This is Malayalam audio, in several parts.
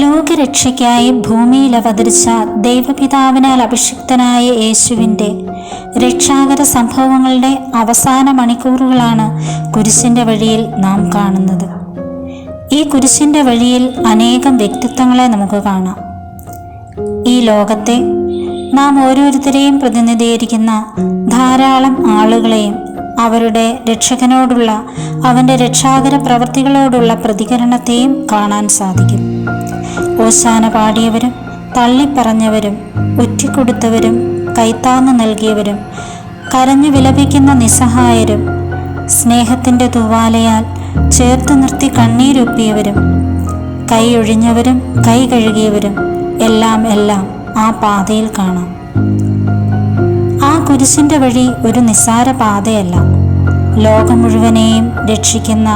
ലോകരക്ഷയ്ക്കായി ഭൂമിയിൽ അവതരിച്ച ദൈവപിതാവിനാൽ അഭിഷിക്തനായ യേശുവിൻ്റെ രക്ഷാകര സംഭവങ്ങളുടെ അവസാന മണിക്കൂറുകളാണ് കുരിശിൻ്റെ വഴിയിൽ നാം കാണുന്നത്. ഈ കുരിശിൻ്റെ വഴിയിൽ അനേകം വ്യക്തിത്വങ്ങളെ നമുക്ക് കാണാം. ഈ ലോകത്തെ നാം ഓരോരുത്തരെയും പ്രതിനിധീകരിക്കുന്ന ധാരാളം ആളുകളെയും അവരുടെ രക്ഷകനോടുള്ള അവൻ്റെ രക്ഷാകര പ്രവൃത്തികളോടുള്ള പ്രതികരണത്തെയും കാണാൻ സാധിക്കും. ഓശാന പാടിയവരും തള്ളിപ്പറഞ്ഞവരും ഒറ്റിക്കൊടുത്തവരും കൈത്താങ്ങ് നൽകിയവരും കരഞ്ഞു വിലപിക്കുന്ന നിസ്സഹായരും സ്നേഹത്തിൻ്റെ തൂവാലയാൽ ചേർത്ത് നിർത്തി കണ്ണീരൊപ്പിയവരും കൈയൊഴിഞ്ഞവരും കൈ കഴുകിയവരും എല്ലാം ആ പാതയിൽ കാണാം. ആ കുരിശിൻ്റെ വഴി ഒരു നിസ്സാര പാതയല്ല, ലോകം മുഴുവനെയും രക്ഷിക്കുന്ന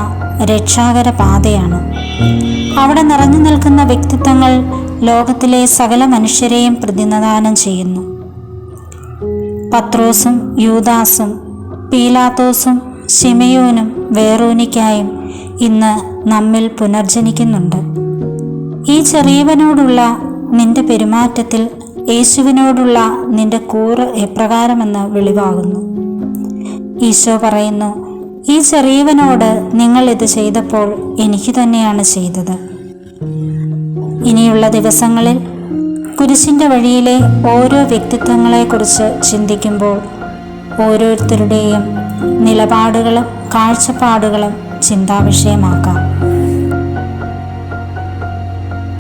രക്ഷാകര പാതയാണ്. അവിടെ നിറഞ്ഞു നിൽക്കുന്ന വ്യക്തിത്വങ്ങൾ ലോകത്തിലെ സകല മനുഷ്യരെയും പ്രതിനിധാനം ചെയ്യുന്നു. പത്രോസും യൂദാസും പീലാത്തോസും ശിമയോനും വേറോനിക്കായും ഇന്ന് നമ്മിൽ പുനർജനിക്കുന്നുണ്ട്. ഈ ചെറിയവനോടുള്ള നിന്റെ പെരുമാറ്റത്തിൽ യേശുവിനോടുള്ള നിന്റെ കൂറ് എപ്രകാരമെന്ന് വെളിവാകുന്നു. ഈശോ പറയുന്നു, ഈ ചെറിയവനോട് നിങ്ങൾ ഇത് ചെയ്തപ്പോൾ എനിക്ക് തന്നെയാണ് ചെയ്തത്. ഇനിയുള്ള ദിവസങ്ങളിൽ കുരിശിൻ്റെ വഴിയിലെ ഓരോ വ്യക്തിത്വങ്ങളെക്കുറിച്ച് ചിന്തിക്കുമ്പോൾ ഓരോരുത്തരുടെയും നിലപാടുകളും കാഴ്ചപ്പാടുകളും ചിന്താവിഷയമാക്കാം.